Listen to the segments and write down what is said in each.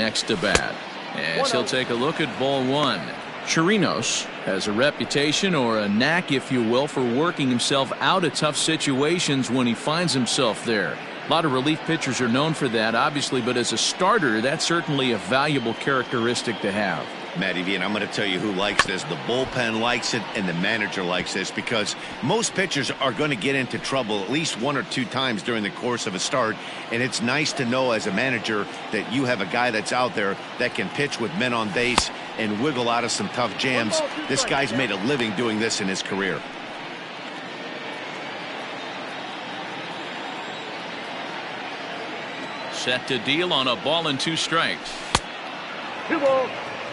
next to bat, as he'll take a look at ball one. Chirinos has a reputation, or a knack if you will, for working himself out of tough situations when he finds himself there. A lot of relief pitchers are known for that, obviously, but as a starter, that's certainly a valuable characteristic to have. Matty V, and I'm going to tell you who likes this. The bullpen likes it, and the manager likes this, because most pitchers are going to get into trouble at least one or two times during the course of a start, and it's nice to know as a manager that you have a guy that's out there that can pitch with men on base and wiggle out of some tough jams. This guy's made a living doing this in his career. Set to deal on a ball and 2 strikes.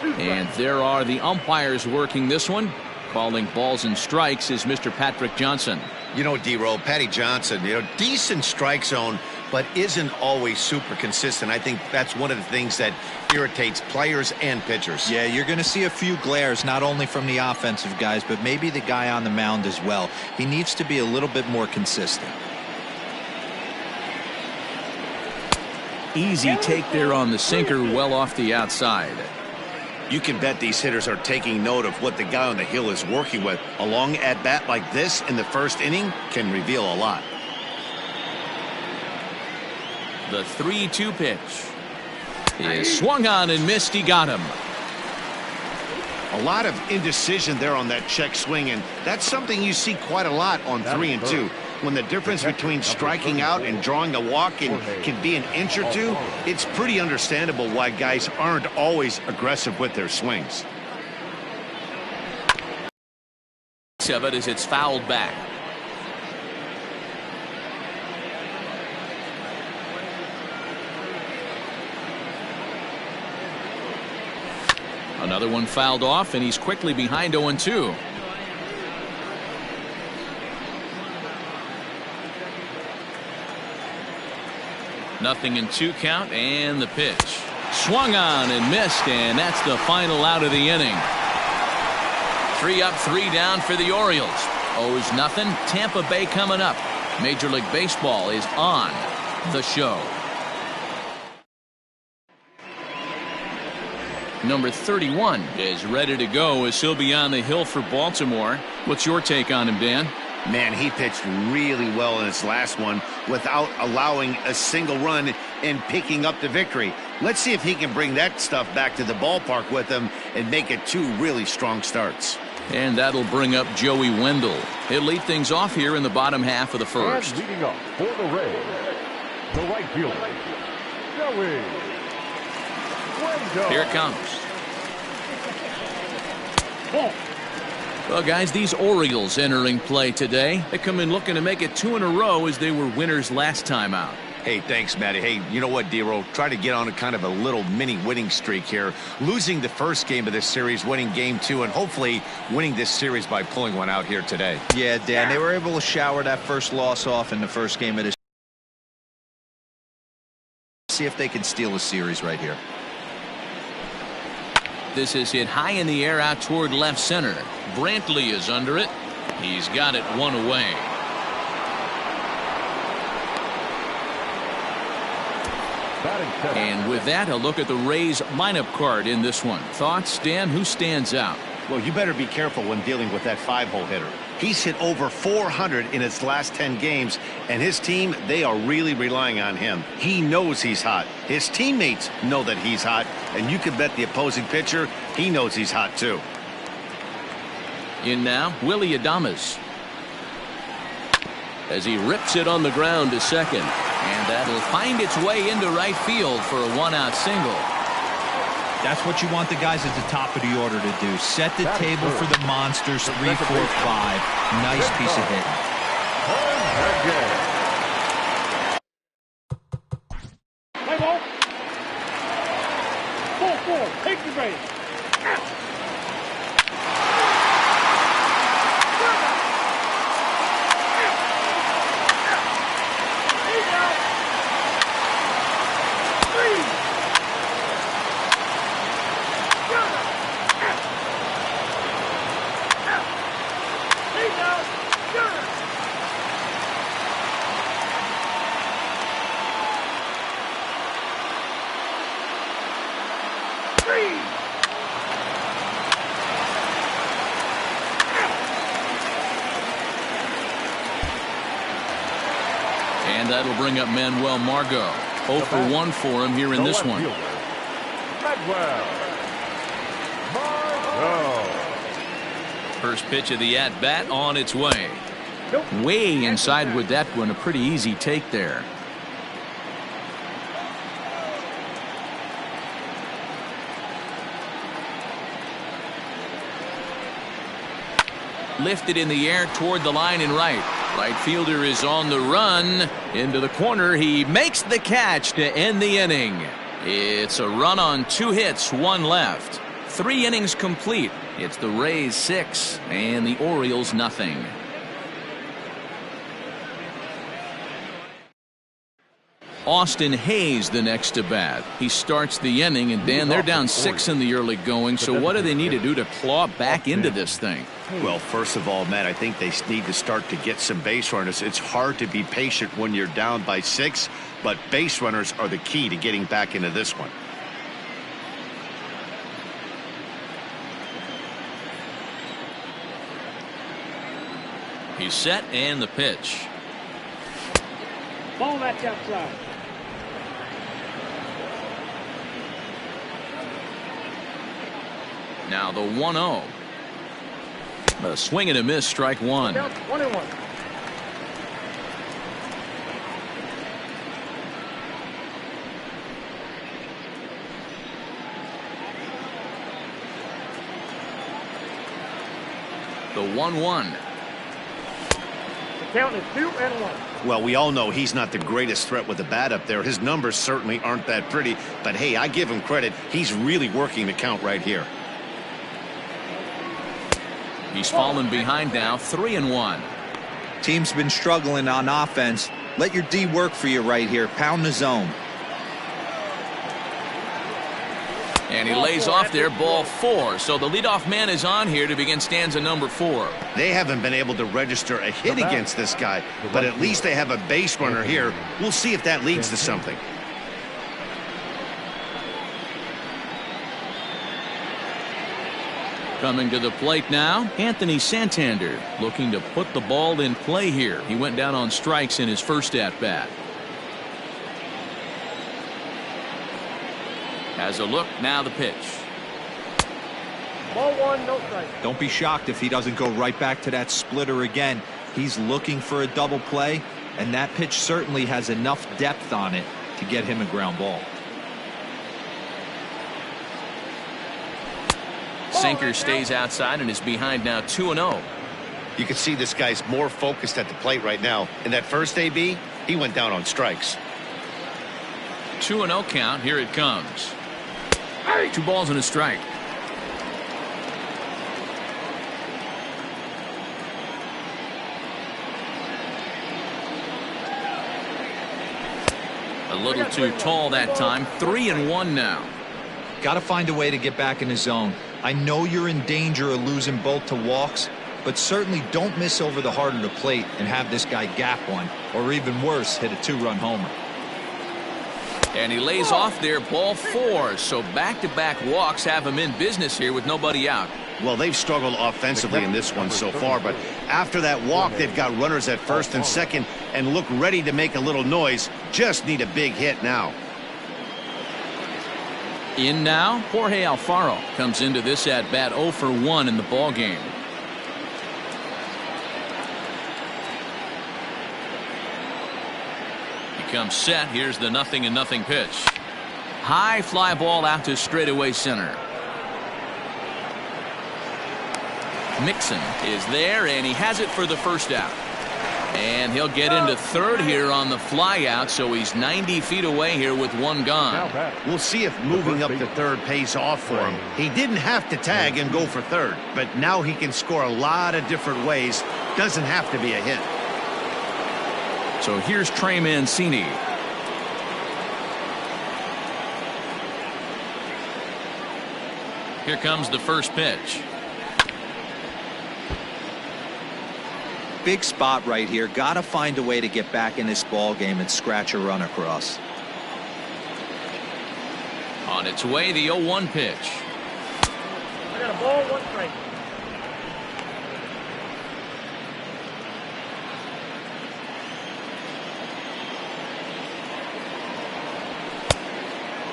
And there are the umpires working this one. Calling balls and strikes is Mr. Patrick Johnson. You know, D-Roll, Patty Johnson, decent strike zone, but isn't always super consistent. I think that's one of the things that irritates players and pitchers. Yeah, you're going to see a few glares, not only from the offensive guys, but maybe the guy on the mound as well. He needs to be a little bit more consistent. Easy take there on the sinker, well off the outside. You can bet these hitters are taking note of what the guy on the hill is working with. A long at-bat like this in the first inning can reveal a lot. The 3-2 pitch is swung on and missed. He got him. A lot of indecision there on that check swing, and that's something you see quite a lot on 3 and 2. When the difference between striking out and drawing a walk can be an inch or two, it's pretty understandable why guys aren't always aggressive with their swings. Of it as it's fouled back. Another one fouled off, and he's quickly behind 0-2. Nothing in 2 count, and the pitch swung on and missed, and that's the final out of the inning. 3 up, 3 down for the Orioles. Owes nothing. Tampa Bay coming up. Major League Baseball is on the show. Number 31 is ready to go as he'll be on the hill for Baltimore. What's your take on him, Dan? Man, he pitched really well in his last one without allowing a single run and picking up the victory. Let's see if he can bring that stuff back to the ballpark with him and make it 2 really strong starts. And that'll bring up Joey Wendell. He'll lead things off here in the bottom half of the first. And leading up for the Rays, the right fielder, Joey Wendell. Here it comes. Well, guys, these Orioles entering play today. They come in looking to make it 2 in a row as they were winners last time out. Hey, thanks, Matty. Hey, you know what, D-Roll? Try to get on a kind of a little mini winning streak here. Losing the first game of this series, winning game 2, and hopefully winning this series by pulling one out here today. Yeah, Dan, they were able to shower that first loss off in the first game of this. See if they can steal a series right here. This is hit high in the air out toward left center. Brantley is under it. He's got it 1 away. And with that, a look at the Rays lineup card in this one. Thoughts, Dan? Who stands out? Well, you better be careful when dealing with that 5-hole hitter. He's hit over 400 in his last 10 games, and his team, they are really relying on him. He knows he's hot. His teammates know that he's hot, and you can bet the opposing pitcher, he knows he's hot too. In now, Willie Adames. As he rips it on the ground to second. And that'll find its way into right field for a 1-out single. That's what you want the guys at the top of the order to do. Set the table for the monsters. 3, 4, 5. Nice piece of hitting. Play ball. 4-4. Take the base. And that'll bring up Manuel Margot. 0 for 1 for him here in this one. First pitch of the at-bat on its way. Way inside with that one. A pretty easy take there. Lifted in the air toward the line and right. Right fielder is on the run into the corner. He makes the catch to end the inning. It's a run on 2 hits, 1 left. 3 innings complete. It's the Rays 6 and the Orioles nothing. Austin Hayes the next to bat. He starts the inning, and Dan, they're down 6 in the early going. So what do they need to do to claw back into this thing? Well, first of all, Matt, I think they need to start to get some base runners. It's hard to be patient when you're down by 6, but base runners are the key to getting back into this one. He's set, and the pitch. Ball that's outside. Now the 1-0. A swing and a miss, strike 1. 1-1. The 1-1. The count is 2-1. Well, we all know he's not the greatest threat with the bat up there. His numbers certainly aren't that pretty, but hey, I give him credit. He's really working the count right here. He's fallen behind now, 3-1. Team's been struggling on offense. Let your D work for you right here. Pound the zone. And he lays off there, ball 4. So the leadoff man is on here to begin stanza number 4. They haven't been able to register a hit against this guy, but at least they have a base runner here. We'll see if that leads to something. Coming to the plate now, Anthony Santander looking to put the ball in play here. He went down on strikes in his first at-bat. Has a look, now the pitch. Ball 1, no strike. Don't be shocked if he doesn't go right back to that splitter again. He's looking for a double play, and that pitch certainly has enough depth on it to get him a ground ball. Sinker stays outside and is behind now, 2-0. You can see this guy's more focused at the plate right now. In that first AB, he went down on strikes. 2-0 count. Here it comes. 2 balls and a strike. A little too tall that time. 3-1 now. Got to find a way to get back in the zone. I know you're in danger of losing both to walks, but certainly don't miss over the heart of the plate and have this guy gap one, or even worse, hit a 2-run homer. And he lays off there, ball 4. So back-to-back walks have him in business here with nobody out. Well, they've struggled offensively in this one so far, but after that walk, they've got runners at first and second and look ready to make a little noise. Just need a big hit now. In now, Jorge Alfaro comes into this at-bat 0 for 1 in the ballgame. He comes set. Here's the 0-0 pitch. High fly ball out to straightaway center. Mixon is there, and he has it for the first out. And he'll get into third here on the fly out, so he's 90 feet away here with 1 gone. We'll see if moving up to third pays off for him. He didn't have to tag and go for third, but now he can score a lot of different ways. Doesn't have to be a hit. So here's Trey Mancini. Here comes the first pitch. Big spot right here. Got to find a way to get back in this ball game and scratch a run across. On On its way, the 0-1 pitch. I got a ball, 1 strike.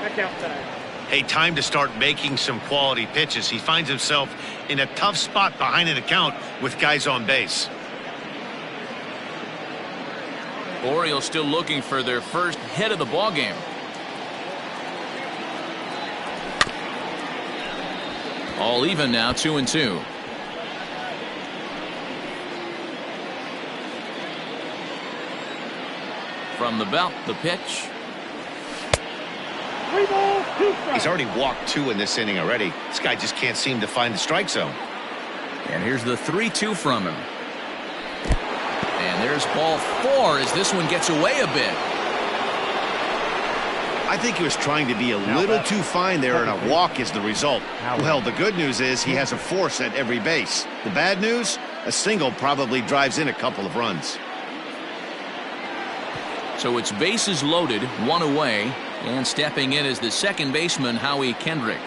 Back outside. Hey, time to start making some quality pitches. He finds himself in a tough spot behind an account with guys on base. Orioles still looking for their first hit of the ball game. All even now, 2-2. From the belt, the pitch. 3 balls, 2 strikes. He's already walked 2 in this inning already. This guy just can't seem to find the strike zone. And here's the 3-2 from him. And there's ball 4 as this one gets away a bit. I think he was trying to be a little too fine there, and a walk is the result. Well, the good news is he has a force at every base. The bad news, a single probably drives in a couple of runs. So it's bases loaded, 1 away, and stepping in is the second baseman, Howie Kendrick.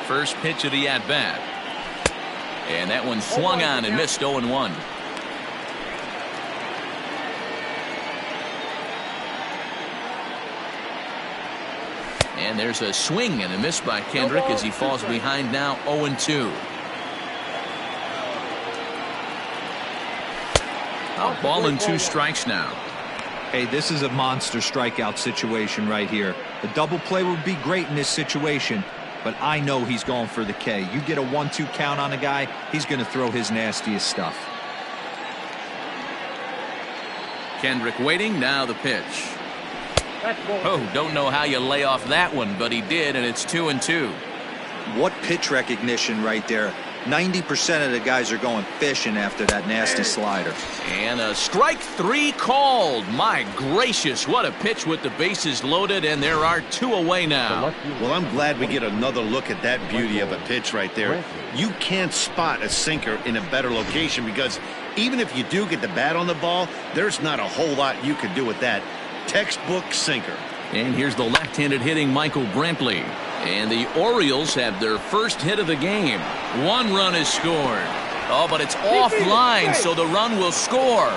First pitch of the at-bat. And that one swung on and missed 0-1. And there's a swing and a miss by Kendrick as he falls behind now 0-2. A ball and 2 strikes now. Hey, this is a monster strikeout situation right here. A double play would be great in this situation, but I know he's going for the K. You get a 1-2 count on a guy, he's going to throw his nastiest stuff. Kendrick waiting, now the pitch. Oh, don't know how you lay off that one, but he did, and it's 2-2. What pitch recognition right there. 90% of the guys are going fishing after that nasty slider. And a strike 3 called. My gracious, what a pitch with the bases loaded, and there are 2 away now. Well, I'm glad we get another look at that beauty of a pitch right there. You can't spot a sinker in a better location because even if you do get the bat on the ball, there's not a whole lot you can do with that. Textbook sinker. And here's the left-handed hitting Michael Brantley. And the Orioles have their first hit of the game. 1 run is scored. Oh, but it's offline, so the run will score.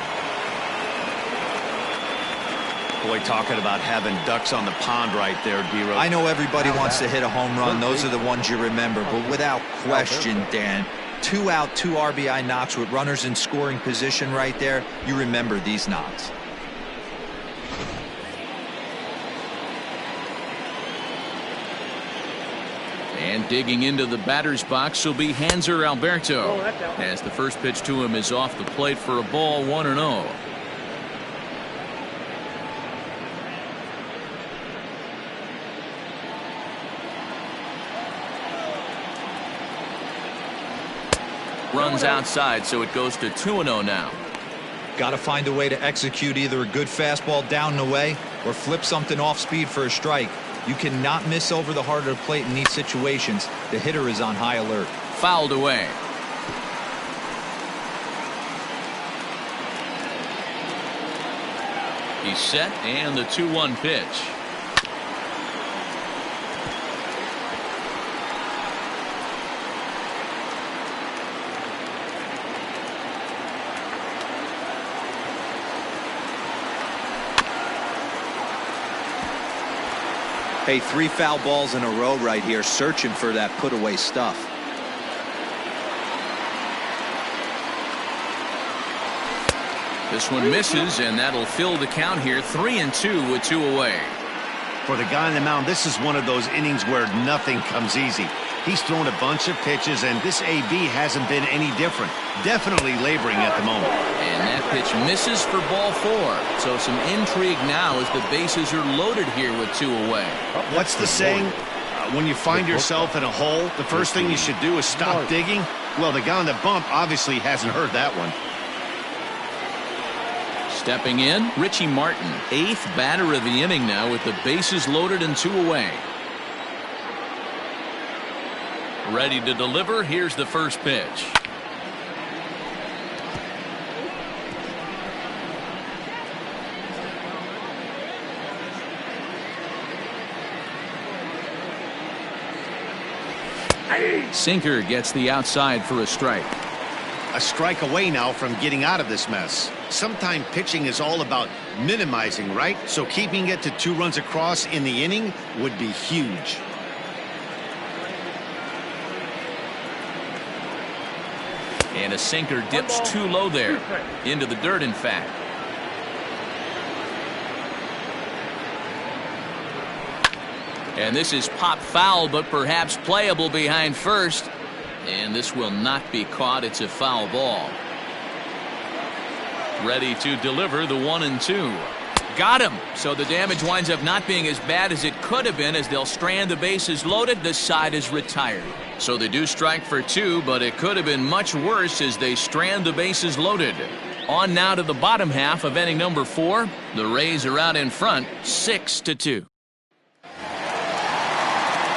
Boy, talking about having ducks on the pond right there, D-Rose. I know everybody wants to hit a home run. Those are the ones you remember. But without question, Dan, 2 out, 2 RBI knocks with runners in scoring position right there. You remember these knocks. And digging into the batter's box will be Hanser Alberto. As the first pitch to him is off the plate for a ball, 1-0. Runs outside, so it goes to 2-0 now. Got to find a way to execute either a good fastball down and away or flip something off speed for a strike. You cannot miss over the heart of the plate in these situations. The hitter is on high alert. Fouled away. He's set, and the 2-1 pitch. Hey, 3 foul balls in a row right here, searching for that put away stuff. This one misses, and that'll fill the count here. 3-2 with 2 away. For the guy on the mound, this is one of those innings where nothing comes easy. He's thrown a bunch of pitches, and this AB hasn't been any different. Definitely laboring at the moment. And that pitch misses for ball 4. So some intrigue now as the bases are loaded here with 2 away. What's the saying? When you find yourself in a hole, the first thing you should do is stop digging. Well, the guy on the bump obviously hasn't heard that one. Stepping in, Richie Martin, 8th batter of the inning now with the bases loaded and 2 away. Ready to deliver. Here's the first pitch. Sinker gets the outside for a strike. A strike away now from getting out of this mess. Sometimes pitching is all about minimizing, right? So keeping it to 2 runs across in the inning would be huge. And a sinker dips too low there. Into the dirt, in fact. And this is pop foul, but perhaps playable behind first. And this will not be caught. It's a foul ball. Ready to deliver the 1-2. Got him. So the damage winds up not being as bad as it could have been, as they'll strand the bases loaded. The side is retired. So they do strike for 2, but it could have been much worse as they strand the bases loaded. On now to the bottom half of inning number 4. The Rays are out in front, 6-2.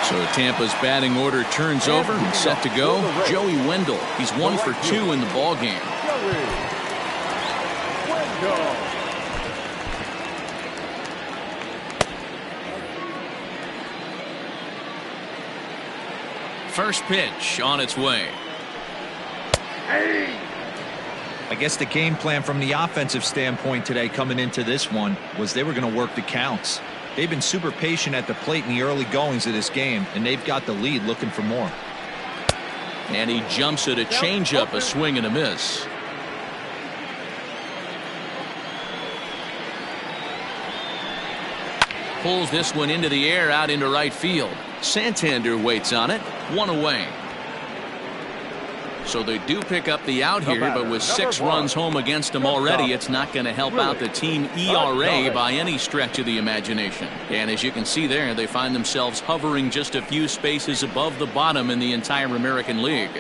So Tampa's batting order turns over and set to go. Joey Wendell. He's 1 for 2 in the ball game. First pitch on its way. I guess the game plan from the offensive standpoint today coming into this one was they were going to work the counts. They've been super patient at the plate in the early goings of this game, and they've got the lead, looking for more. And he jumps at a changeup, a swing and a miss. Pulls this one into the air out into right field. Santander waits on it. 1 away. So they do pick up the out here, but with 6 runs home against them already, it's not going to help out the team ERA by any stretch of the imagination. And as you can see there, they find themselves hovering just a few spaces above the bottom in the entire American League.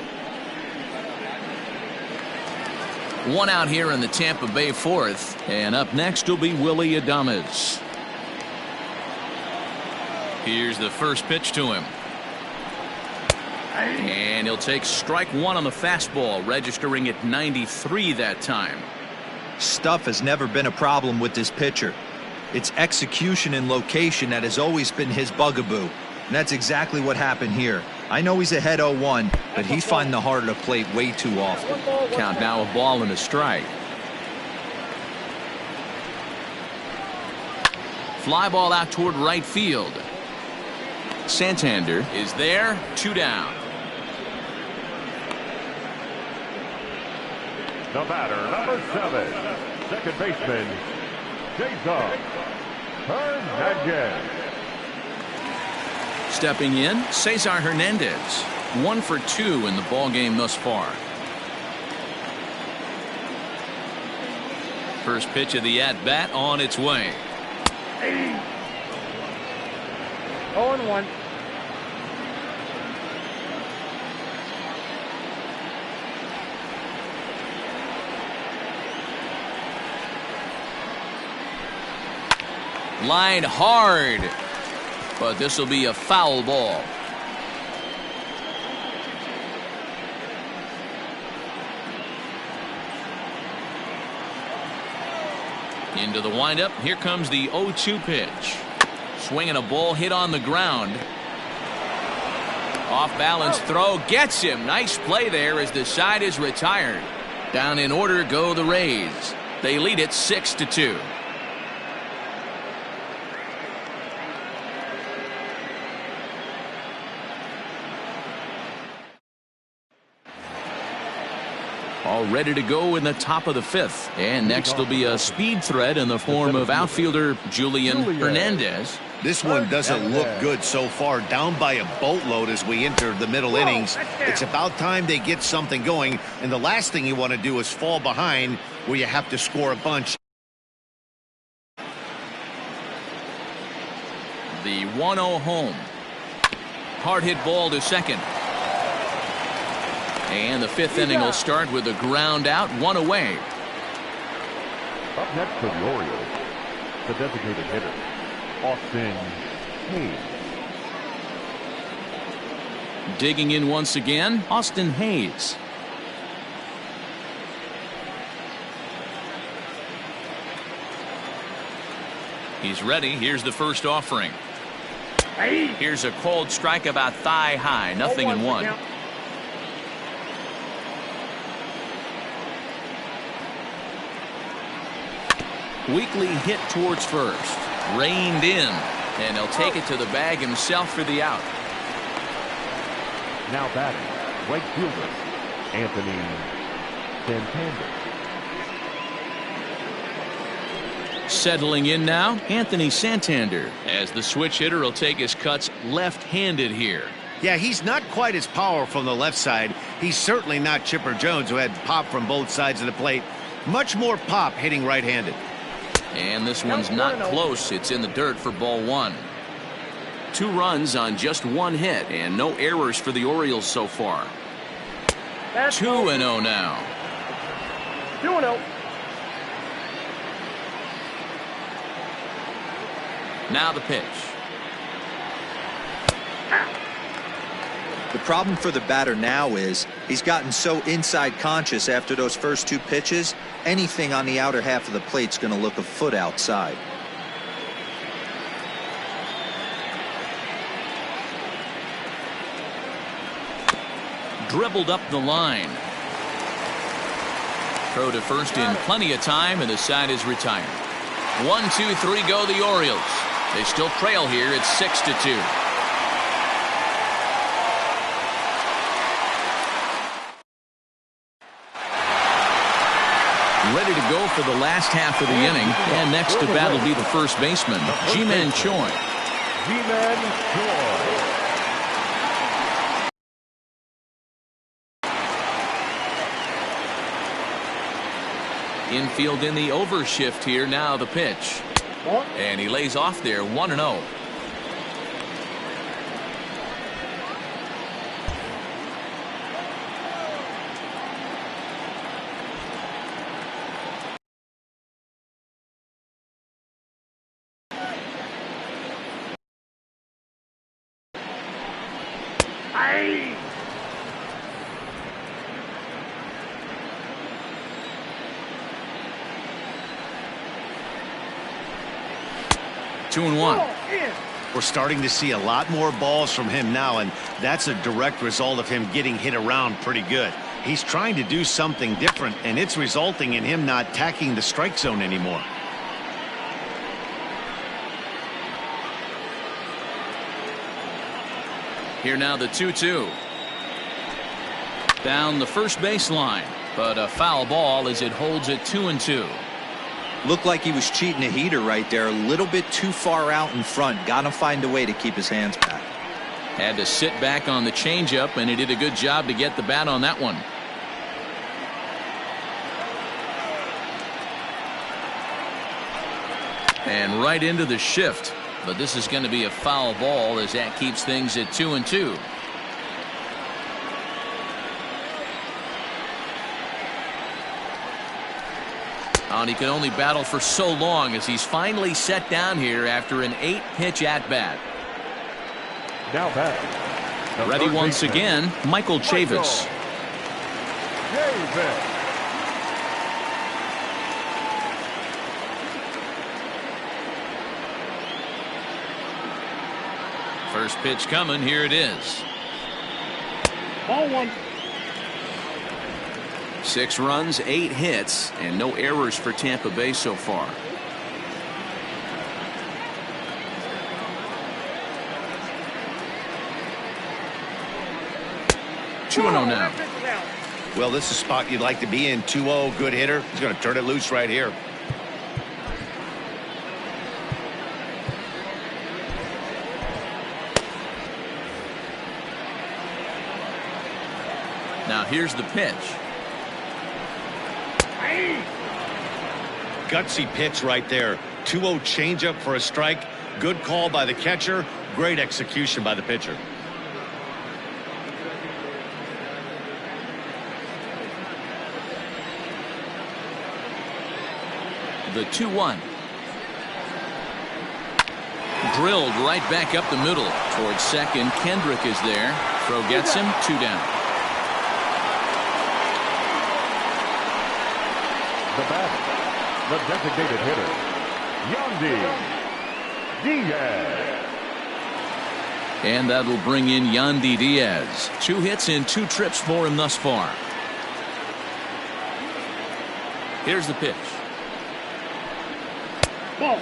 1 out here in the Tampa Bay 4th, and up next will be Willy Adames. Here's the first pitch to him. And he'll take strike 1 on the fastball, registering at 93 that time. Stuff has never been a problem with this pitcher. It's execution and location that has always been his bugaboo. And that's exactly what happened here. I know he's ahead 0-1, but he's finding the heart of the plate way too often. Count now a ball and a strike. Fly ball out toward right field. Santander is there, 2 down. The batter, number 7, second baseman, Jason Hernandez. Stepping in, Cesar Hernandez. 1 for 2 in the ball game thus far. First pitch of the at-bat on its way. 0-1. Line hard, but this will be a foul ball. Into the windup. Here comes the 0-2 pitch. Swinging a ball hit on the ground. Off balance throw gets him. Nice play there as the side is retired. Down in order go the Rays. They lead it 6-2. All ready to go in the top of the 5th. And next will be a speed threat in the form of outfielder Julian Hernandez. This one doesn't look good so far. Down by a boatload as we enter the middle innings. It's about time they get something going. And the last thing you want to do is fall behind where you have to score a bunch. The 1-0 home. Hard hit ball to second. And the 5th inning will start with a ground out, 1 away. Up next for the Orioles, the designated hitter, Austin Hayes. Digging in once again, Austin Hayes. He's ready. Here's the first offering. Here's a cold strike about thigh high. 0-1. Weakly hit towards first. Reined in. And he'll take it to the bag himself for the out. Now batting, right fielder, Anthony Santander. Settling in now, Anthony Santander, as the switch hitter will take his cuts left-handed here. Yeah, he's not quite as powerful on the left side. He's certainly not Chipper Jones, who had pop from both sides of the plate. Much more pop hitting right-handed. And this one's not close. It's in the dirt for ball 1. 2 runs on just 1 hit, and no errors for the Orioles so far. 2-0 now. 2-0. Now the pitch. The problem for the batter now is he's gotten so inside conscious after those first 2 pitches, anything on the outer half of the plate's going to look a foot outside. Dribbled up the line. Throw to first in plenty of time, and the side is retired. 1, 2, 3 go the Orioles. They still trail here. It's 6-2. Ready to go for the last half of the inning, and next to bat will be the first baseman, Ji-Man Choi. Ji-Man Choi. Infield in the overshift here. Now the pitch. And he lays off there. 1-0. Aye. 2-1. We're starting to see a lot more balls from him now, and that's a direct result of him getting hit around pretty good. He's trying to do something different, and it's resulting in him not tacking the strike zone anymore. Here now the 2-2. Down the first baseline, but a foul ball as it holds it 2-2. Looked like he was cheating a heater right there, a little bit too far out in front. Got to find a way to keep his hands back. Had to sit back on the changeup, and he did a good job to get the bat on that one. And right into the shift, but this is going to be a foul ball as that keeps things at 2-2. And he could only battle for so long as he's finally set down here after an 8-pitch at-bat. Now back. Ready once again, Michael Chavis. First pitch coming. Here it is. Ball 1. 6 runs, 8 hits, and no errors for Tampa Bay so far. Two and 0 now. Well, this is a spot you'd like to be in. 2-0, good hitter. He's going to turn it loose right here. Now here's the pitch. Gutsy pitch right there. 2-0 changeup for a strike. Good call by the catcher. Great execution by the pitcher. The 2-1. Drilled right back up the middle. Towards second. Kendrick is there. Throw gets him. 2 down. The batter, the designated hitter, Yandy Diaz. And that'll bring in Yandy Diaz. 2 hits in 2 trips for him thus far. Here's the pitch. Ball.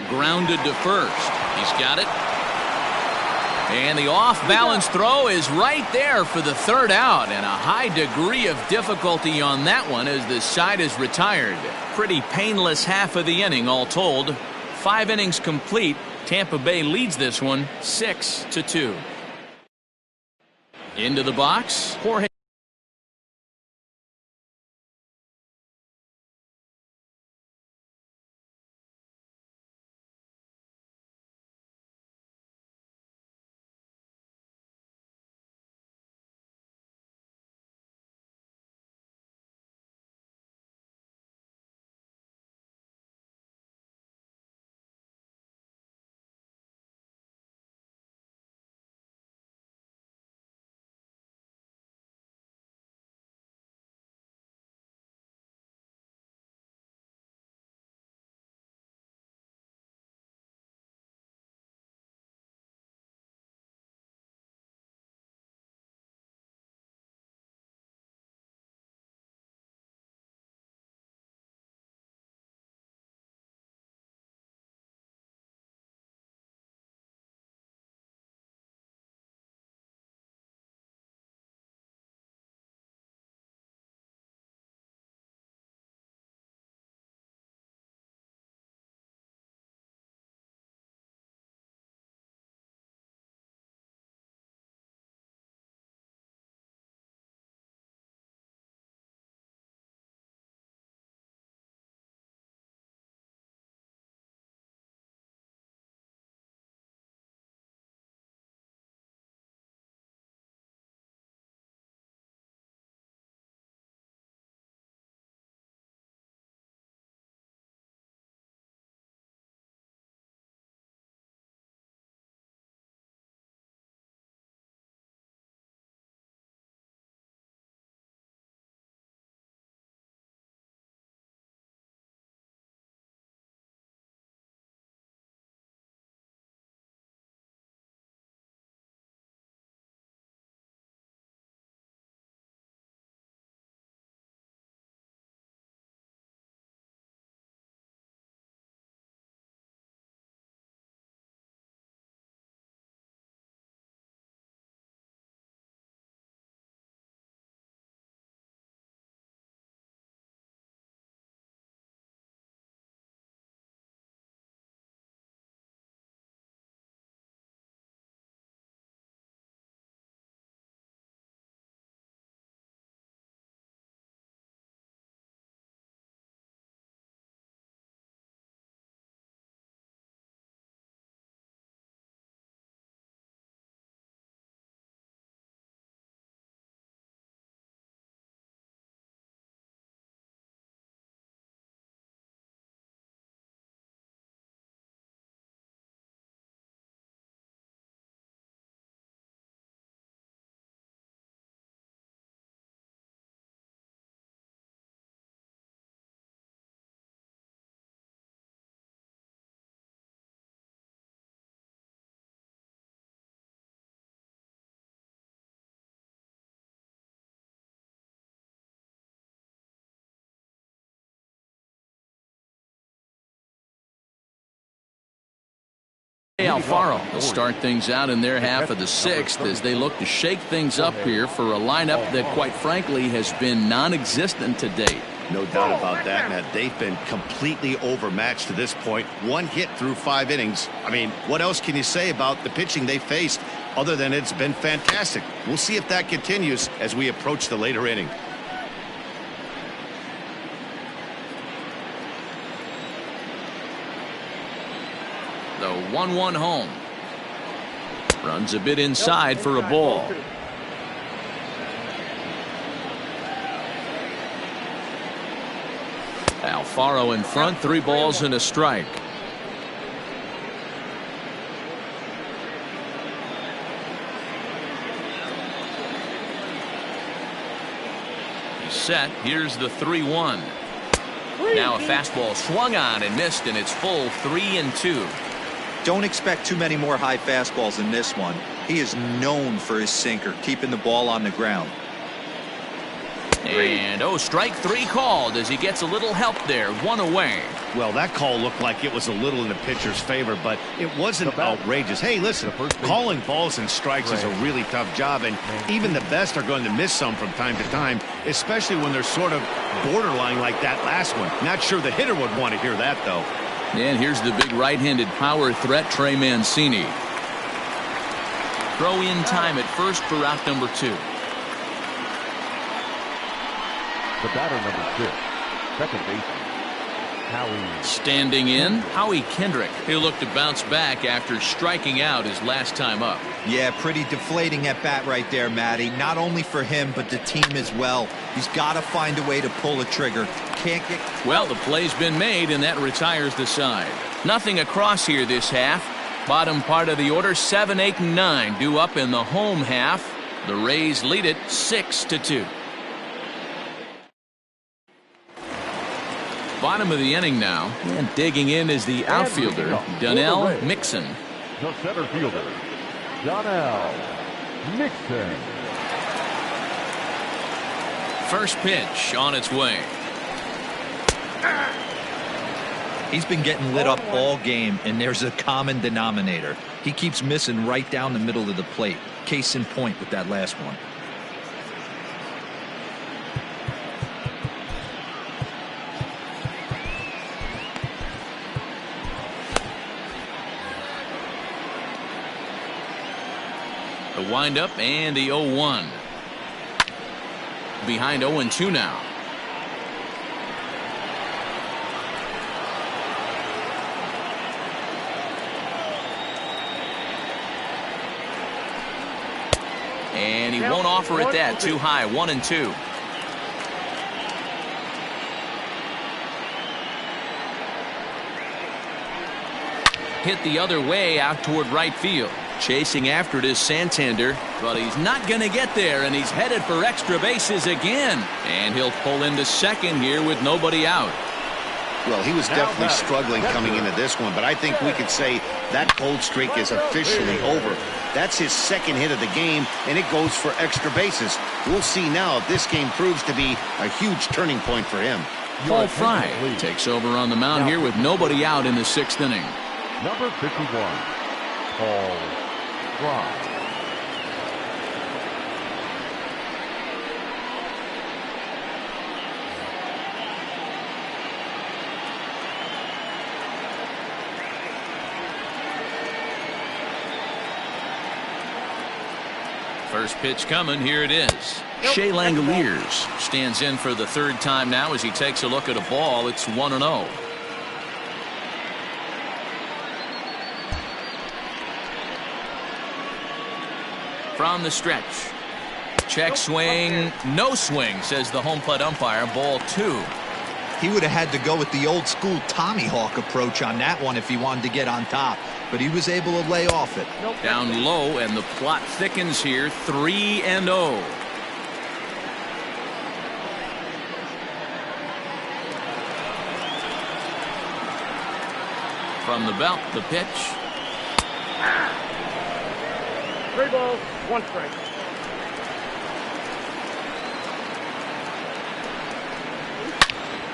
Grounded to first. He's got it. And the off-balance throw is right there for the 3rd out, and a high degree of difficulty on that one as the side is retired. Pretty painless half of the inning all told. 5 innings complete. Tampa Bay leads this one 6-2. Into the box, Jorge. Alfaro will start things out in their half of the 6th as they look to shake things up here for a lineup that quite frankly has been non-existent to date. No doubt about that, Matt. They've been completely overmatched to this point. 1 hit through 5 innings. I mean, what else can you say about the pitching they faced other than it's been fantastic? We'll see if that continues as we approach the later inning. The 1-1 home. Runs a bit inside for a ball. Alfaro in front, 3 balls and a strike. He's set. Here's the 3-1. Now a fastball swung on and missed, and it's full 3-2. Don't expect too many more high fastballs in this one. He is known for his sinker, keeping the ball on the ground. And strike 3 called as he gets a little help there. 1 away. Well, that call looked like it was a little in the pitcher's favor, but it wasn't outrageous. Hey, listen, calling balls and strikes is a really tough job, and even the best are going to miss some from time to time, especially when they're sort of borderline like that last one. Not sure the hitter would want to hear that, though. And here's the big right-handed power threat, Trey Mancini. Throw in time at first for out number 2. The batter, number 6, second baseman, Howie. Standing in, Howie Kendrick. He'll look to bounce back after striking out his last time up. Yeah, pretty deflating at bat right there, Matty. Not only for him, but the team as well. He's got to find a way to pull a trigger. Can't get... Well, the play's been made, and that retires the side. Nothing across here this half. Bottom part of the order, 7, 8, and 9 due up in the home half. The Rays lead it 6-2. Bottom of the inning now, and digging in is the outfielder, Donnell Mixon. The center fielder, Donnell Mixon. First pitch on its way. He's been getting lit up all game, and there's a common denominator. He keeps missing right down the middle of the plate. Case in point with that last one. The windup and the 0-1. Behind 0-2 now. And he won't offer it that. Too high. 1-2. Hit the other way out toward right field. Chasing after it is Santander, but he's not going to get there, and he's headed for extra bases again. And he'll pull into second here with nobody out. Well, he was definitely struggling coming into this one, but I think we could say that cold streak is officially over. That's his second hit of the game, and it goes for extra bases. We'll see now if this game proves to be a huge turning point for him. Paul Fry takes over on the mound here with nobody out in the 6th inning. Number 51, Paul Fry. First pitch coming. Here it is. Shea Langoliers stands in for the 3rd time now as he takes a look at a ball. It's 1-0. From the stretch. Check swing. No swing, says the home plate umpire. Ball 2. He would have had to go with the old school Tommy Hawk approach on that one if he wanted to get on top, but he was able to lay off it. Down low, and the plot thickens here. 3-0. From the belt, the pitch. 3 balls, 1 strike.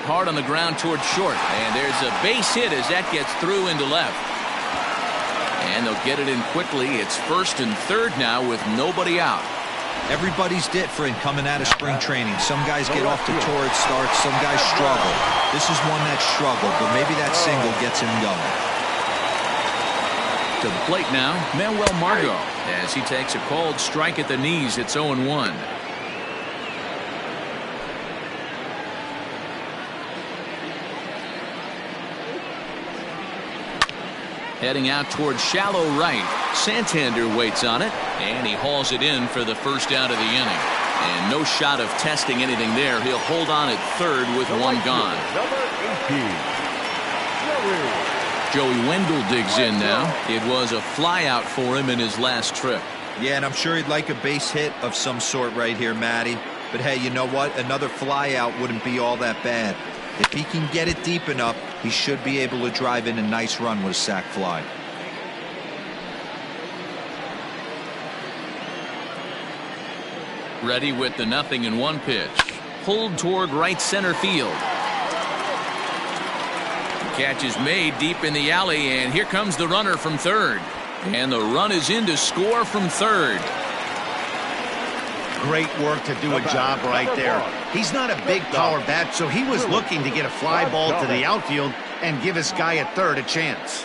Hard on the ground towards short, and there's a base hit as that gets through into left. And they'll get it in quickly. It's 1st and 3rd now with nobody out. Everybody's different coming out of spring training. Some guys get off to torrid starts, some guys struggle. This is one that struggled, but maybe that single gets him going. To the plate now, Manuel Margot, as he takes a called strike at the knees. It's 0-1. Heading out towards shallow right. Santander waits on it, and he hauls it in for the first out of the inning. And no shot of testing anything there. He'll hold on at 3rd with 1 gone. Rookie. Joey Wendell digs in now. It was a flyout for him in his last trip. Yeah, and I'm sure he'd like a base hit of some sort right here, Matty. But hey, you know what? Another flyout wouldn't be all that bad. If he can get it deep enough, he should be able to drive in a nice run with a sac fly. Ready with the 0-1 pitch. Pulled toward right center field. Catch is made deep in the alley, and here comes the runner from third. And the run is in to score from third. Great work to do a job right there. He's not a big power bat, so he was looking to get a fly ball to the outfield and give his guy at third a chance.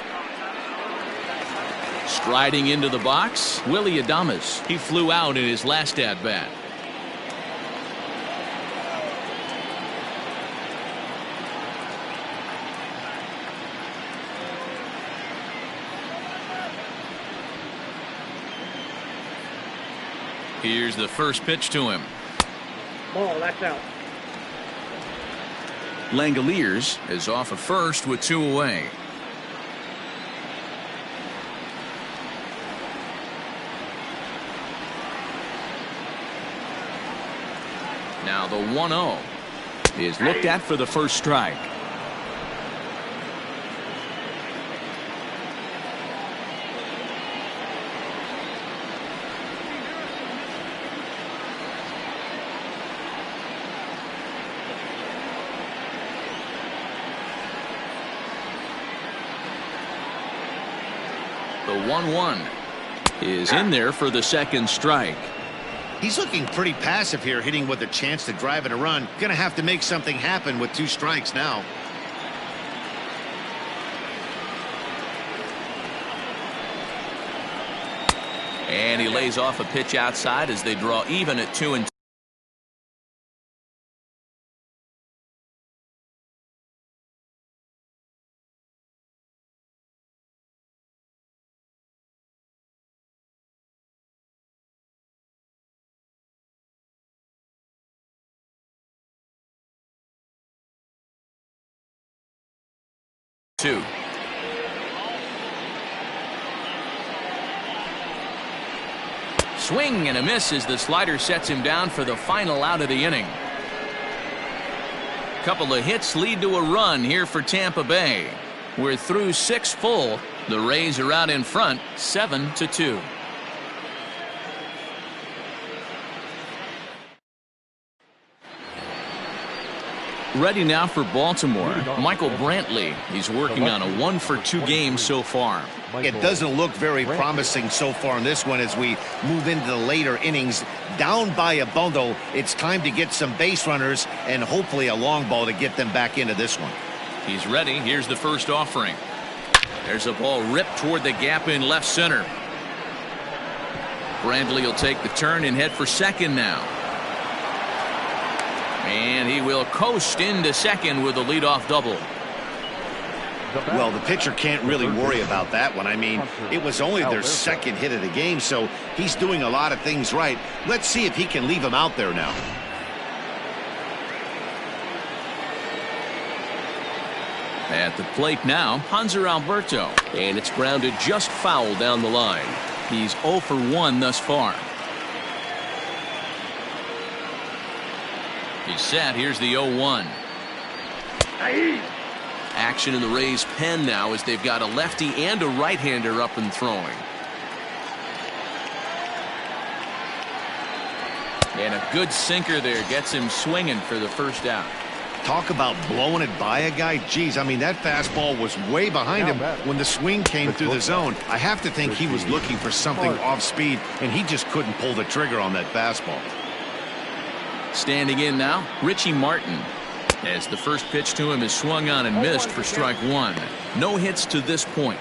Striding into the box, Willie Adames. He flew out in his last at-bat. Here's the first pitch to him. Ball, that's out. Langoliers is off of first with 2 away. Now the 1-0 is looked at for the first strike. The 1-1 is in there for the second strike. He's looking pretty passive here, hitting with a chance to drive in a run. Gonna have to make something happen with 2 strikes now. And he lays off a pitch outside as they draw even at 2-2. Swing and a miss as the slider sets him down for the final out of the inning. Couple of hits lead to a run here for Tampa Bay. We're through 6 full. The Rays are out in front 7-2. Ready now for Baltimore. Michael Brantley. He's working on a 1-for-2 game so far. It doesn't look very promising so far in this one as we move into the later innings. Down by a bundle, it's time to get some base runners and hopefully a long ball to get them back into this one. He's ready. Here's the first offering. There's a ball ripped toward the gap in left center. Brantley will take the turn and head for second now. And he will coast into second with a leadoff double. Well, the pitcher can't really worry about that one. I mean, it was only their second hit of the game, so he's doing a lot of things right. Let's see if he can leave him out there now. At the plate now, Hanser Alberto. And it's grounded just foul down the line. He's 0 for 1 thus far. He's set. Here's the 0-1. Action in the Rays' pen now as they've got a lefty and a right-hander up and throwing. And a good sinker there gets him swinging for the first out. Talk about blowing it by a guy. Geez, I mean, that fastball was way behind him when the swing came through the zone. I have to think he was looking for something off speed, and he just couldn't pull the trigger on that fastball. Standing in now, Richie Martin. As the first pitch to him is swung on and missed for strike 1. No hits to this point.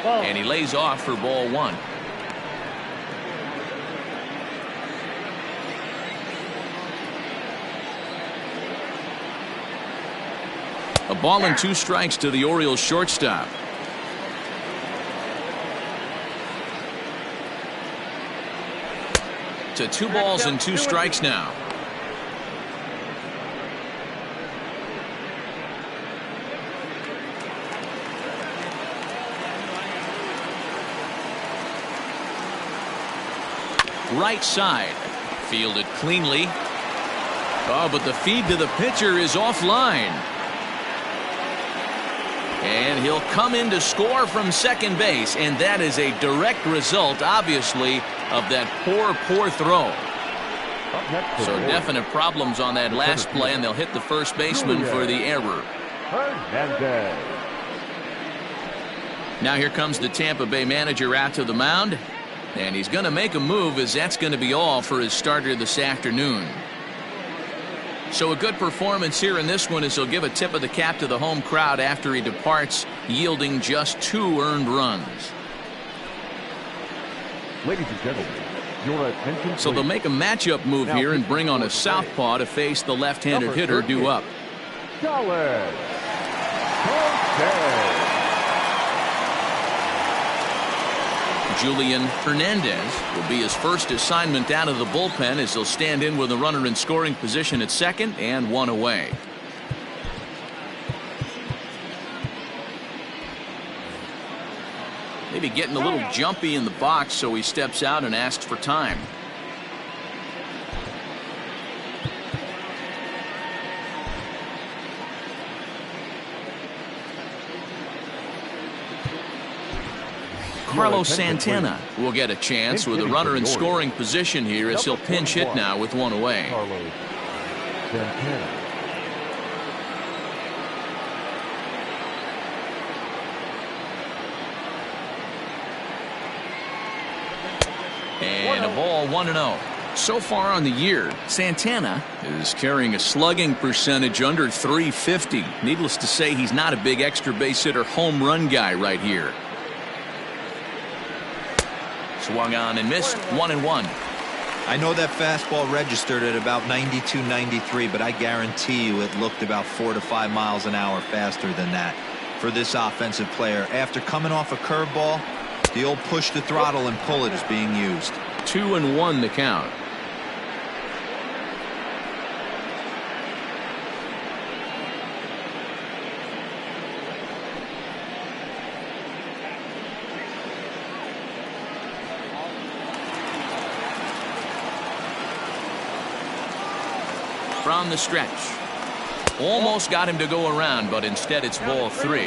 And he lays off for ball 1. A ball and 2 strikes to the Orioles shortstop. To 2 balls and 2 strikes now. Right side. Fielded cleanly. Oh, but the feed to the pitcher is offline. And he'll come in to score from second base, and that is a direct result, obviously, of that poor throw. So definite problems on that last play, and they'll hit the first baseman for the error. Now here comes the Tampa Bay manager out to the mound, and he's going to make a move, as that's going to be all for his starter this afternoon. So a good performance here in this one, as he'll give a tip of the cap to the home crowd after he departs, yielding just 2 earned runs. Ladies and gentlemen, your attention. So they'll make a matchup move here and bring on a southpaw to face the left-handed hitter due up. Julian Hernandez will be his first assignment out of the bullpen, as he'll stand in with a runner in scoring position at second and 1 away. Maybe getting a little jumpy in the box, so he steps out and asks for time. Carlos Santana will get a chance with a runner in scoring position here, as he'll pinch hit now with 1 away. Carlos Santana. And a ball, 1-0. So far on the year, Santana is carrying a slugging percentage under .350. Needless to say, he's not a big extra base hitter home run guy right here. Swung on and missed. 1-1. I know that fastball registered at about 92, 93, but I guarantee you it looked about 4 to 5 miles an hour faster than that for this offensive player. After coming off a curveball, the old push the throttle and pull it is being used. 2-1 the count. From the stretch. Almost got him to go around, but instead it's ball 3.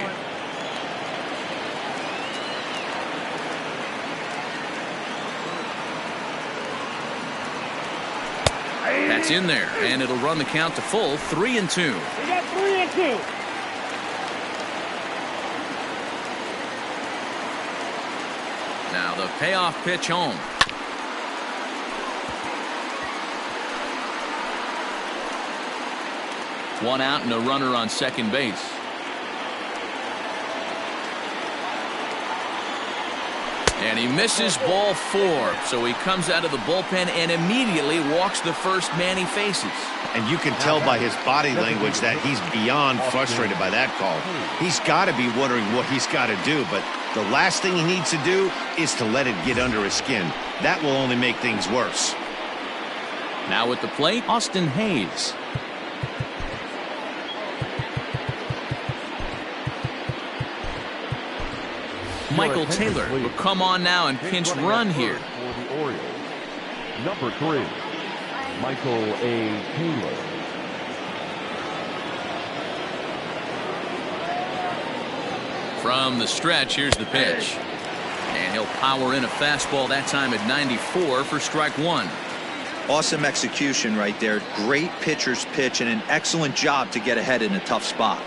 That's in there, and it'll run the count to full. 3-2. We got 3-2. Now the payoff pitch home. One out and a runner on second base. And he misses ball 4. So he comes out of the bullpen and immediately walks the first man he faces. And you can tell by his body language that he's beyond frustrated by that call. He's got to be wondering what he's got to do, but the last thing he needs to do is to let it get under his skin. That will only make things worse. Now at the plate, Austin Hayes. Michael Taylor will come on now and pinch run here. For the Orioles, number 3, Michael A. Taylor. From the stretch, here's the pitch. And he'll power in a fastball, that time at 94 for strike 1. Awesome execution right there. Great pitcher's pitch and an excellent job to get ahead in a tough spot.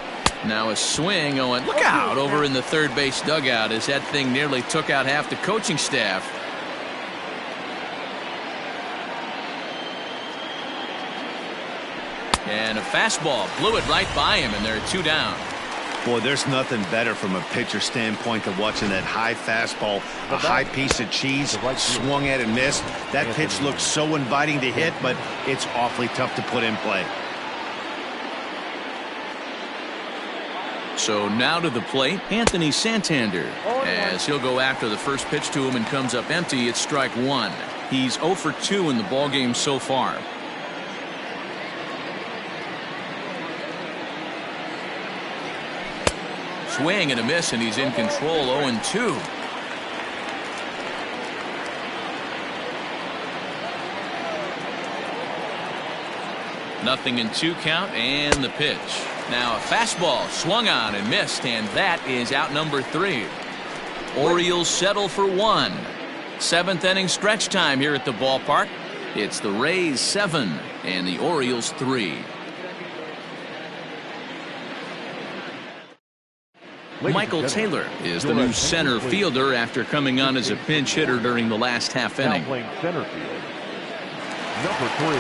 Now a swing, and look out over in the third base dugout, as that thing nearly took out half the coaching staff. And a fastball blew it right by him, and there are 2 down. Boy, there's nothing better from a pitcher standpoint than watching that high fastball, a high piece of cheese, swung at and missed. That pitch looks so inviting to hit, but it's awfully tough to put in play. So now to the plate, Anthony Santander, as he'll go after the first pitch to him and comes up empty. It's strike 1. He's 0 for 2 in the ballgame so far. Swing and a miss, and he's in control. 0-2. Nothing in 2 count, and the pitch. Now a fastball swung on and missed, and that is out number 3. Orioles settle for 1. 7th inning stretch time here at the ballpark. It's the Rays 7 and the Orioles 3. Michael Taylor is the new center fielder after coming on as a pinch hitter during the last half inning. Center field, number 3.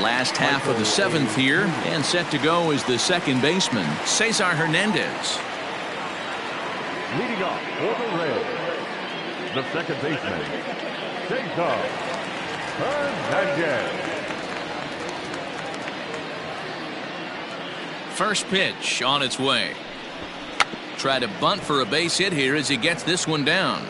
Last half of the 7th here, and set to go is the second baseman, Cesar Hernandez. Leading off for the Rays, the second baseman, Cesar Hernandez. First pitch on its way. Try to bunt for a base hit here as he gets this one down.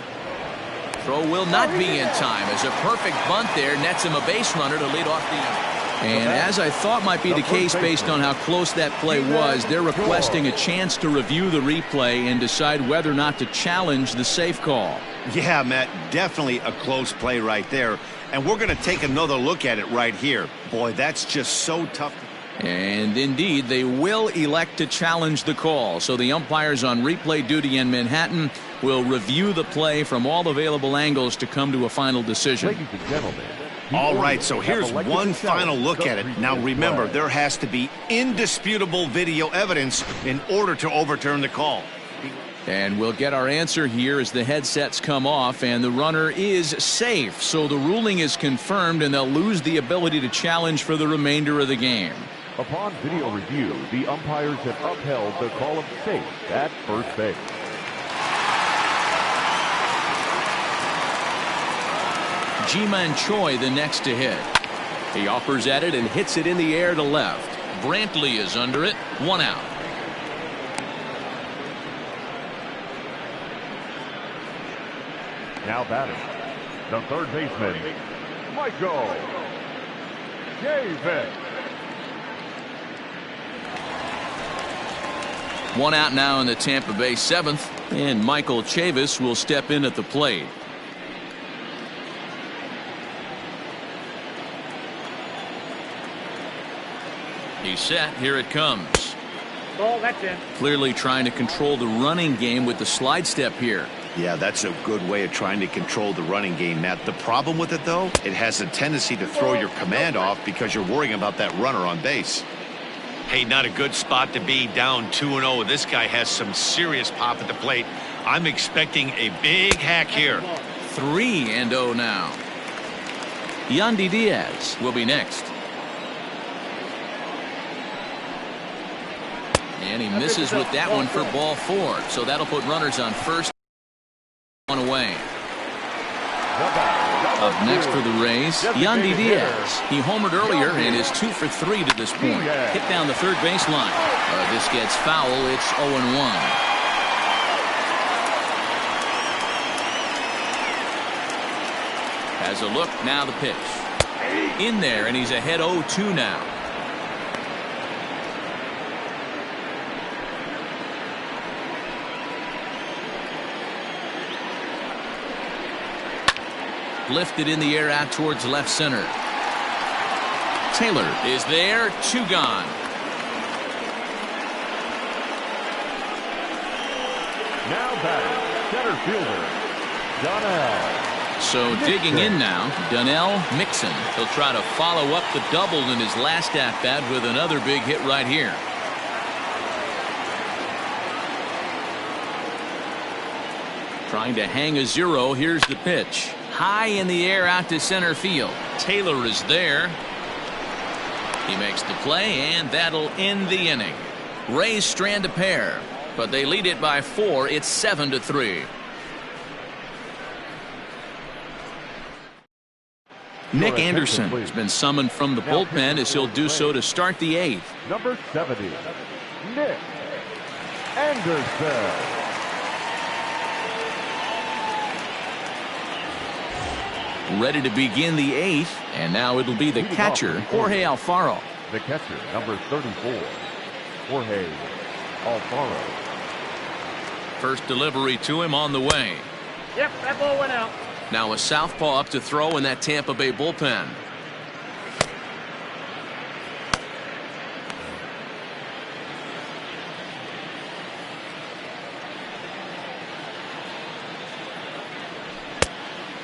Throw will not be in time as a perfect bunt there nets him a base runner to lead off the inning. And as I thought might be the case based on how close that play was, they're requesting a chance to review the replay and decide whether or not to challenge the safe call. Yeah, Matt, definitely a close play right there. And we're going to take another look at it right here. Boy, that's just so tough. And indeed, they will elect to challenge the call. So the umpires on replay duty in Manhattan will review the play from all available angles to come to a final decision. Ladies and gentlemen. All right, so here's one final look at it. Now remember, there has to be indisputable video evidence in order to overturn the call. And we'll get our answer here as the headsets come off, and the runner is safe. So the ruling is confirmed, and they'll lose the ability to challenge for the remainder of the game. Upon video review, the umpires have upheld the call of safe at first base. Ji-Man Choi the next to hit. He offers at it and hits it in the air to left. Brantley is under it. 1 out. Now batting, the third baseman, Michael Chavis. 1 out now in the Tampa Bay 7th, and Michael Chavis will step in at the plate. He's set. Here it comes. Ball, that's in. Clearly trying to control the running game with the slide step here. Yeah, that's a good way of trying to control the running game, Matt. The problem with it, though, it has a tendency to throw your command off because you're worrying about that runner on base. Hey, not a good spot to be, down 2-0. This guy has some serious pop at the plate. I'm expecting a big hack here. 3-0 now. Yandy Diaz will be next. And he misses with that one for ball 4. So that'll put runners on first. 1 away. Up next for the Rays, Yandy Diaz. He homered earlier and is 2 for 3 to this point. Hit down the third baseline. This gets foul. It's 0-1. Has a look. Now the pitch. In there, and he's ahead 0-2 now. Lifted in the air out towards left center. Taylor is there. 2 gone. Now batting, center fielder, Donnell. So digging in now, Donnell Mixon. He'll try to follow up the double in his last at-bat with another big hit right here. Trying to hang a 0. Here's the pitch. High in the air out to center field. Taylor is there. He makes the play, and that'll end the inning. Rays strand a pair, but they lead it by 4. It's 7-3. Nick Anderson has been summoned from the bullpen as he'll do so to start the 8th. Number 70, Nick Anderson. Ready to begin the 8th, and now it'll be the catcher, Jorge Alfaro. The catcher, number 34, Jorge Alfaro. First delivery to him on the way. Yep, that ball went out. Now a southpaw up to throw in that Tampa Bay bullpen.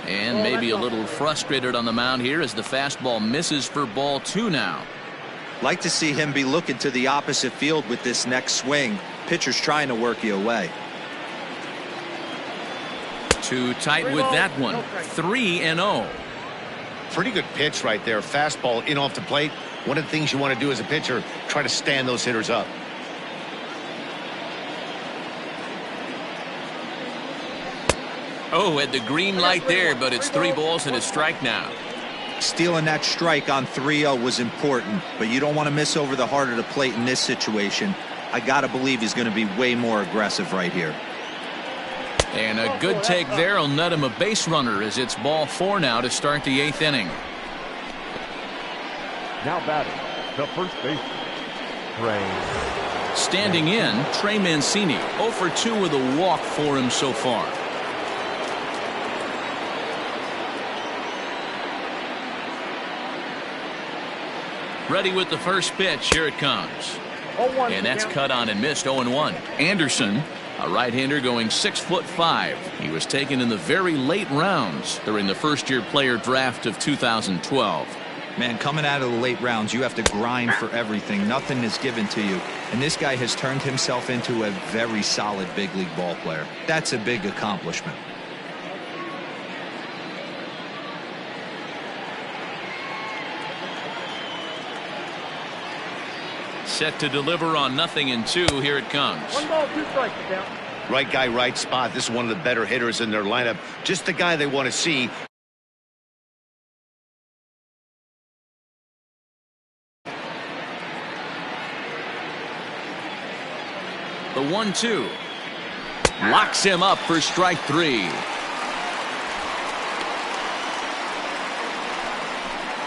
And maybe a little frustrated on the mound here as the fastball misses for ball 2 now. Like to see him be looking to the opposite field with this next swing. Pitcher's trying to work you away. Too tight with that one. 3-0. Pretty good pitch right there. Fastball in off the plate. One of the things you want to do as a pitcher, try to stand those hitters up. Oh, had the green light there, but it's 3 balls and a strike now. Stealing that strike on 3-0 was important, but you don't want to miss over the heart of the plate in this situation. I got to believe he's going to be way more aggressive right here. And a good take there will net him a base runner as it's ball 4 now to start the 8th inning. Now batting, the first baseman, Trey. Standing in, Trey Mancini, 0 for 2 with a walk for him so far. Ready with the first pitch. Here it comes. And that's cut on and missed. 0-1. Anderson, a right-hander going 6'5". He was taken in the very late rounds during the first-year player draft of 2012. Man, coming out of the late rounds, you have to grind for everything. Nothing is given to you. And this guy has turned himself into a very solid big league ball player. That's a big accomplishment. Set to deliver on 0-2. Here it comes. 1 ball, 2 strikes down. Right guy, right spot. This is one of the better hitters in their lineup. Just the guy they want to see. The 1-2 locks him up for strike 3.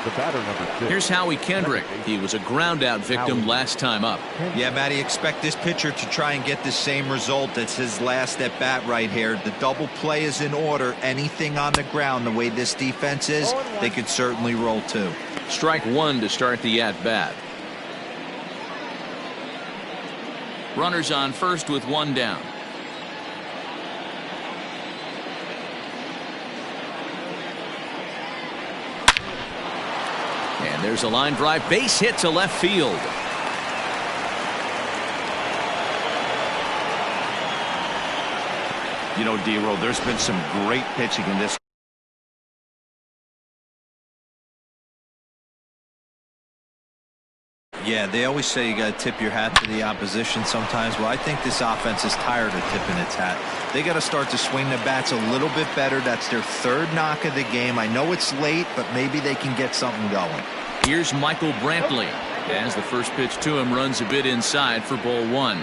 The batter, number 6. Here's Howie Kendrick. He was a ground out victim last time up. Yeah, Matty, expect this pitcher to try and get the same result as his last at bat right here. The double play is in order. Anything on the ground, the way this defense is, they could certainly roll 2. Strike 1 to start the at bat. Runners on first with 1 down. And there's a line drive, base hit to left field. You know, D-Roll, there's been some great pitching in this. Yeah, they always say you got to tip your hat to the opposition sometimes. Well, I think this offense is tired of tipping its hat. They got to start to swing the bats a little bit better. That's their 3rd knock of the game. I know it's late, but maybe they can get something going. Here's Michael Brantley as the first pitch to him runs a bit inside for ball 1.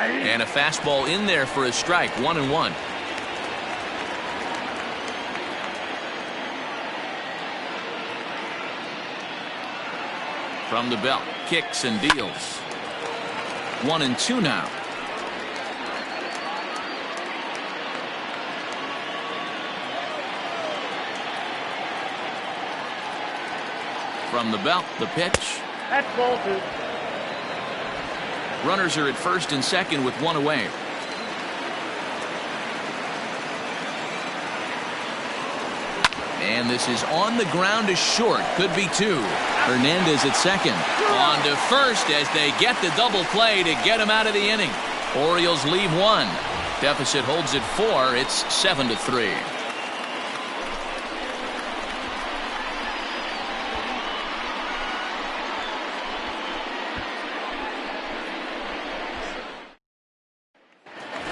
And a fastball in there for a strike. 1-1. From the belt, kicks and deals. 1-2 now. From the belt, the pitch. That's ball 2. Runners are at first and second with 1 away. And this is on the ground to short. Could be 2. Hernandez at second. On to first as they get the double play to get him out of the inning. Orioles leave 1. Deficit holds at 4. It's 7-3.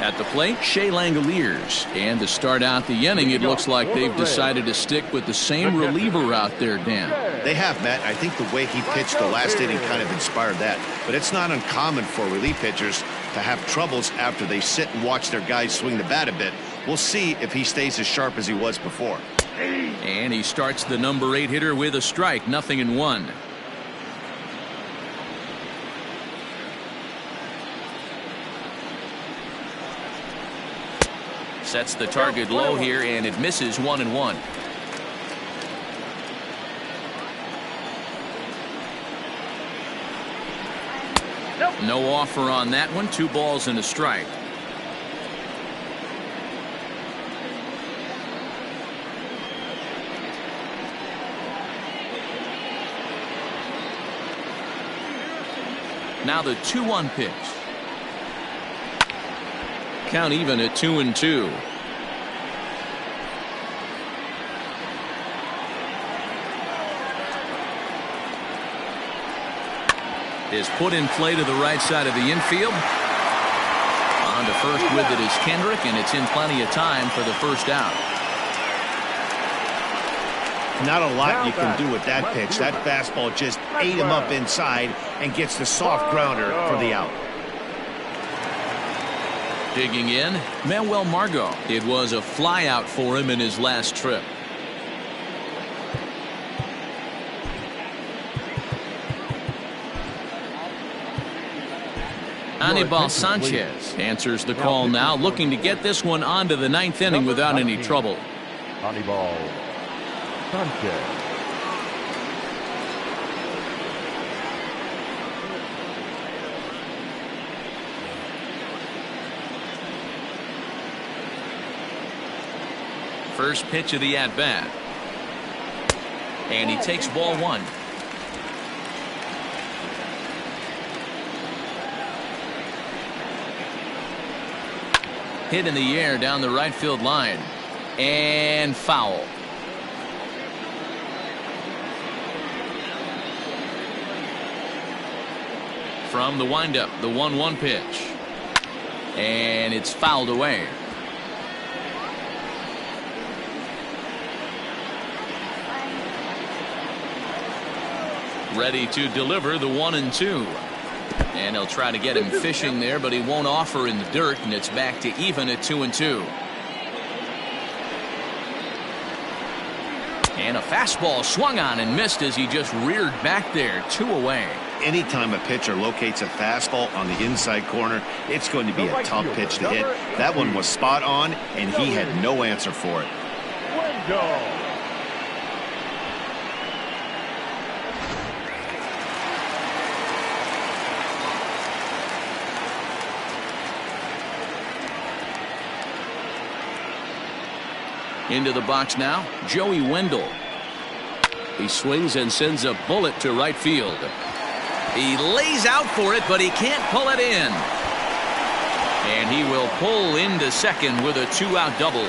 At the plate, Shea Langoliers. And to start out the inning, it looks like they've decided to stick with the same reliever out there, Dan. They have, Matt. I think the way he pitched the last inning kind of inspired that. But it's not uncommon for relief pitchers to have troubles after they sit and watch their guys swing the bat a bit. We'll see if he stays as sharp as he was before. And he starts the number 8 hitter with a strike, 0-1. Sets the target low here, and it misses 1-1. No offer on that one. 2 balls and a strike. Now the 2-1 pitch. Count even at 2-2. Is put in play to the right side of the infield. On to first with it is Kendrick, and it's in plenty of time for the first out. Not a lot you can do with that pitch. That fastball just ate him up inside and gets the soft grounder for the out. Digging in, Manuel Margot. It was a fly out for him in his last trip. Anibal Sanchez answers the call now, looking to get this one on to the 9th inning without any trouble. Anibal Sanchez. First pitch of the at-bat. And he takes ball 1. Hit in the air down the right field line. And foul. From the windup, the 1-1 pitch. And it's fouled away. Ready to deliver the 1-2. And he'll try to get him fishing there, but he won't offer in the dirt, and it's back to even at 2-2. And a fastball swung on and missed as he just reared back there. 2 away. Anytime a pitcher locates a fastball on the inside corner, it's going to be a tough pitch to hit. That one was spot on, and he had no answer for it. Into the box now, Joey Wendell. He swings and sends a bullet to right field. He lays out for it, but he can't pull it in. And he will pull into second with a 2-out double.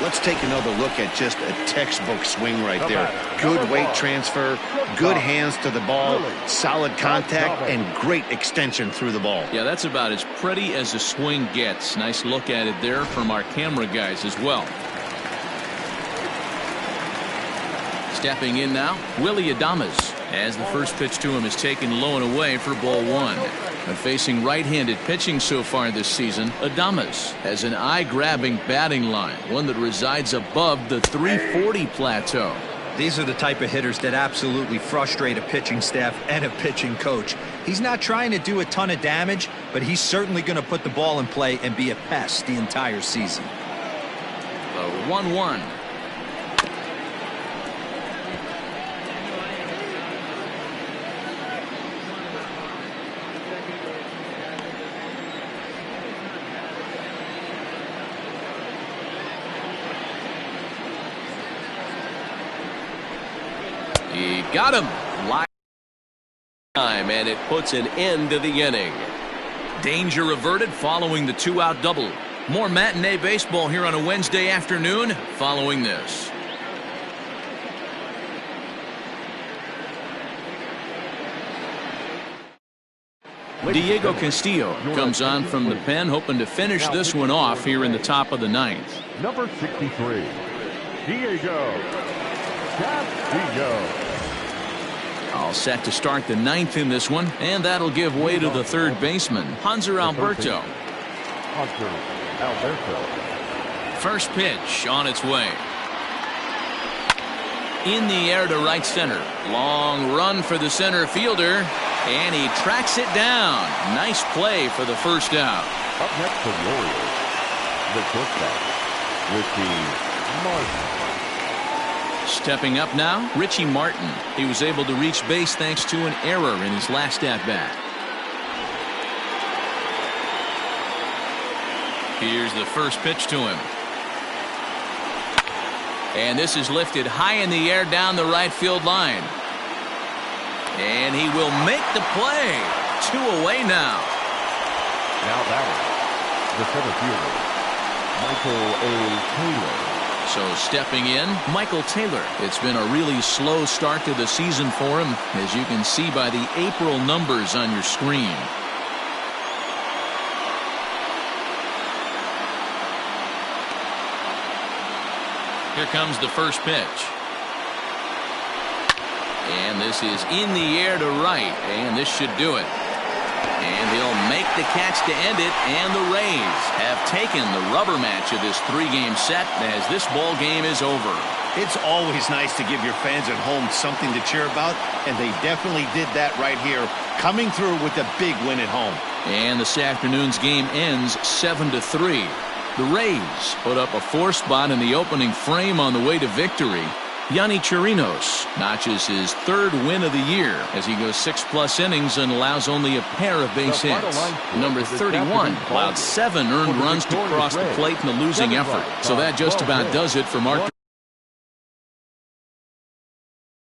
Let's take another look at just a textbook swing right there. Good weight transfer, good hands to the ball, solid contact, and great extension through the ball. Yeah, that's about as pretty as a swing gets. Nice look at it there from our camera guys as well. Stepping in now, Willie Adames, as the first pitch to him is taken low and away for ball 1. And facing right-handed pitching so far this season, Adames has an eye-grabbing batting line, one that resides above the 340 plateau. These are the type of hitters that absolutely frustrate a pitching staff and a pitching coach. He's not trying to do a ton of damage, but he's certainly going to put the ball in play and be a pest the entire season. The 1-1. He got him. Live time, and it puts an end to the inning. Danger averted following the 2-out double. More matinee baseball here on a Wednesday afternoon following this. Diego Castillo comes on from the pen, hoping to finish this one off here in the top of the ninth. Number 63, Diego Castillo. All set to start the ninth in this one, and that'll give way to the third baseman, Hanser Alberto. First pitch on its way. In the air to right center. Long run for the center fielder, and he tracks it down. Nice play for the first out. Up next for the Orioles, the shortstop, Richie Martin. Stepping up now, Richie Martin. He was able to reach base thanks to an error in his last at-bat. Here's the first pitch to him. And this is lifted high in the air down the right field line. And he will make the play. 2 away now. Now batting, the center fielder, Michael A. Taylor. So stepping in, Michael Taylor. It's been a really slow start to the season for him, as you can see by the April numbers on your screen. Here comes the first pitch. And this is in the air to right, and this should do it. And he'll make the catch to end it, and the Rays have taken the rubber match of this 3-game set as this ball game is over. It's always nice to give your fans at home something to cheer about, and they definitely did that right here, coming through with a big win at home. And this afternoon's game ends 7-3. The Rays put up a 4 spot in the opening frame on the way to victory. Yonny Chirinos notches his 3rd win of the year as he goes 6+ innings and allows only a pair of base hits. Number 31 allowed 7 earned runs to cross the plate in the losing effort. So that just about does it for Mark.